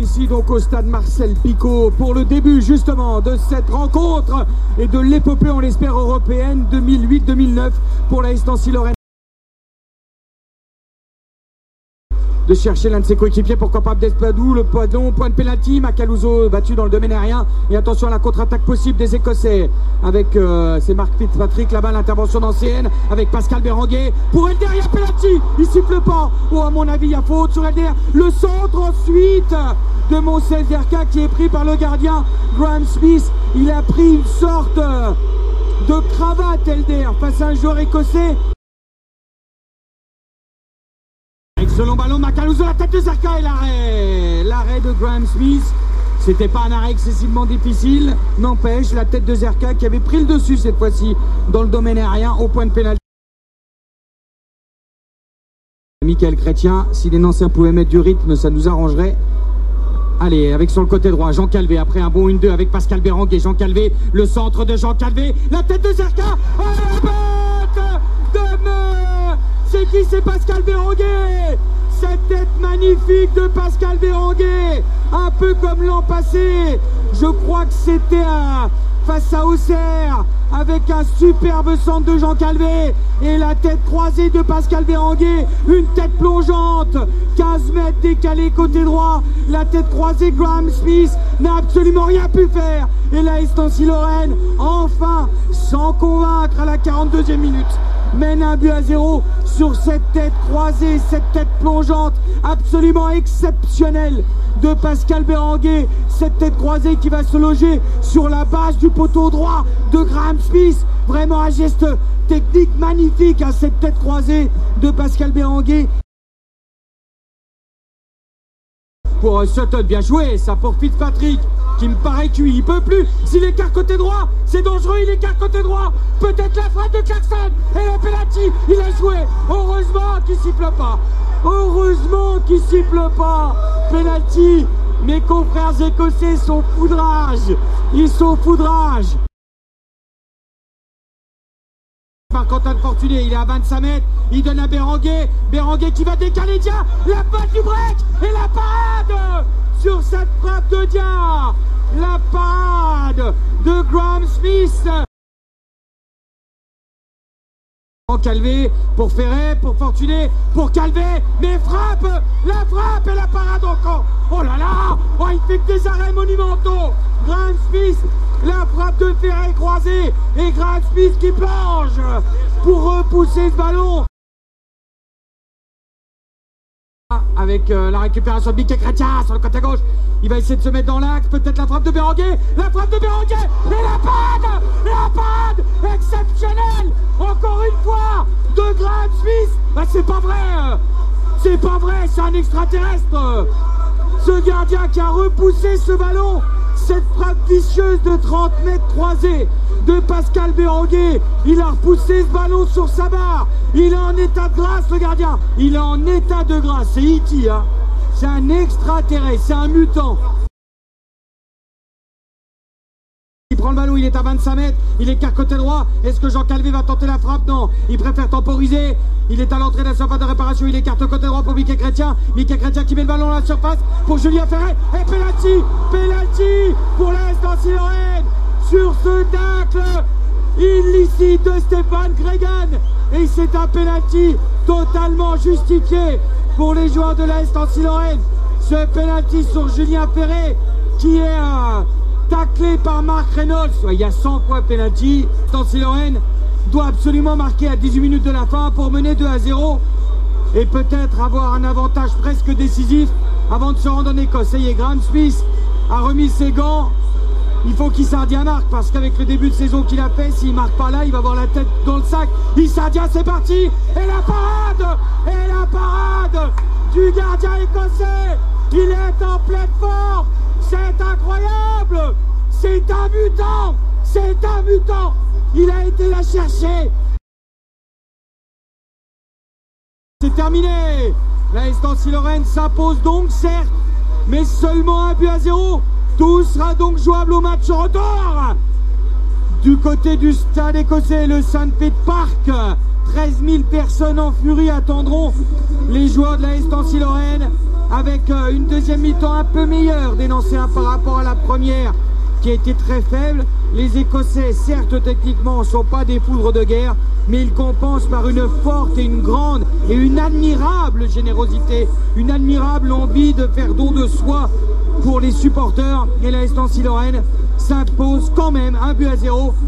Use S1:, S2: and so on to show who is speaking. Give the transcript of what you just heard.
S1: ici donc au stade Marcel Picot pour le début justement de cette rencontre et de l'épopée, on l'espère, européenne 2008-2009 pour la Nancy-Lorraine. De chercher l'un de ses coéquipiers, pourquoi pas Abdespadou, le Poidon, point de pénalty, Macaluso battu dans le domaine aérien, et attention à la contre-attaque possible des Écossais, avec c'est Mark Fitzpatrick, là-bas l'intervention d'ancienne, avec Pascal Berenguer, pour Elder, il y a pénalty, il siffle pas, oh à mon avis il y a faute sur Elder, le centre ensuite de Monsel Zerka qui est pris par le gardien Graham Smith, il a pris une sorte de cravate Elder face à un joueur écossais. Selon ballon, Macaluso, la tête de Zerka et l'arrêt de Graham Smith. C'était pas un arrêt excessivement difficile, n'empêche, la tête de Zerka qui avait pris le dessus cette fois-ci dans le domaine aérien au point de pénalty. Michael Chrétien, si les Nancéens pouvaient mettre du rythme, ça nous arrangerait. Allez, avec sur le côté droit, Jean Calvé, après un bon 1-2 avec Pascal Berenguer, Jean Calvé, le centre de Jean Calvé, la tête de Zerka, oh la bête de me... C'est qui? C'est Pascal Berenguer. Cette tête magnifique de Pascal Berenguer, un peu comme l'an passé, je crois que c'était face à Auxerre, avec un superbe centre de Jean Calvé et la tête croisée de Pascal Berenguer, une tête plongeante, 15 mètres décalé côté droit, la tête croisée, Graham Smith n'a absolument rien pu faire, et la Nancy-Lorraine, enfin, sans convaincre à la 42e minute, mène 1-0 sur cette tête croisée, cette tête plongeante absolument exceptionnelle de Pascal Berenguer, cette tête croisée qui va se loger sur la base du poteau droit de Graham Smith, vraiment un geste technique magnifique à cette tête croisée de Pascal Berenguer. Pour Sutton, bien joué, ça pour Fitzpatrick qui me paraît cuit, il peut plus, s'il écarte côté droit, c'est dangereux, il écarte côté droit, peut-être la frappe de Clarkson, et le penalty, il a joué, heureusement qu'il siffle pas, heureusement qu'il siffle pas, penalty, mes confrères écossais sont foudrage, ils sont foudrage. Par Quentin Fortuné, il est à 25 mètres, il donne à Berenguer, Berenguer qui va décaler Dia, la passe du break, et la parade sur cette frappe de Dia, la parade de Graham Smith. Calvé pour Ferret, pour Fortuné, pour Calvé, mais frappe, la frappe et la parade encore. Oh là là, oh, il fait que des arrêts monumentaux. Graham Smith, la frappe de Ferret croisée et Graham Smith qui plonge pour repousser ce ballon. Avec la récupération de Michael Chrétien sur le côté gauche, il va essayer de se mettre dans l'axe, peut-être la frappe de Berenguer, la frappe de Berenguer, et la parade exceptionnelle, encore une fois, de Graham Smith. Bah, c'est pas vrai, c'est un extraterrestre, ce gardien qui a repoussé ce ballon, cette frappe vicieuse de 30 mètres croisée de Pascal Berenguer, il a repoussé ce ballon sur sa barre, il est en état de grâce le gardien, il est en état de grâce, c'est E.T. hein, c'est un extraterrestre, c'est un mutant. Il prend le ballon, il est à 25 mètres, il écarte côté droit, est-ce que Jean Calvé va tenter la frappe? Non, il préfère temporiser, il est à l'entrée de la surface de réparation, il écarte côté droit pour Michael Chrétien qui met le ballon à la surface pour Julien Ferret, et penalty pour la Nancy-Lorraine sur ce tacle illicite de Stefan Gregan, et c'est un penalty totalement justifié pour les joueurs de la Nancy-Lorraine, ce penalty sur Julien Ferret qui est taclé par Mark Reynolds. Il y a 100 fois penalty. Nancy-Lorraine doit absolument marquer à 18 minutes de la fin pour mener 2-0 et peut-être avoir un avantage presque décisif avant de se rendre en Écosse. Et Graham Smith a remis ses gants. Il faut qu'Issardia marque parce qu'avec le début de saison qu'il a fait, s'il ne marque pas là, il va avoir la tête dans le sac. Issardia, c'est parti. Et la parade du gardien écossais. Il est en pleine forme. C'est incroyable. C'est un mutant. Il a été la chercher. C'est terminé. La Nancy-Lorraine s'impose donc, certes, mais seulement 1-0. Tout sera donc jouable au match retour. Du côté du stade écossais, le Sandpit Park, 13 000 personnes en furie attendront les joueurs de la Nancy-Lorraine avec une deuxième mi-temps un peu meilleure des Nancéens par rapport à la première qui a été très faible. Les Écossais, certes techniquement, ne sont pas des foudres de guerre, mais ils compensent par une forte et une grande et une admirable générosité, une admirable envie de faire don de soi pour les supporters. Et la Nancy-Lorraine s'impose quand même 1-0.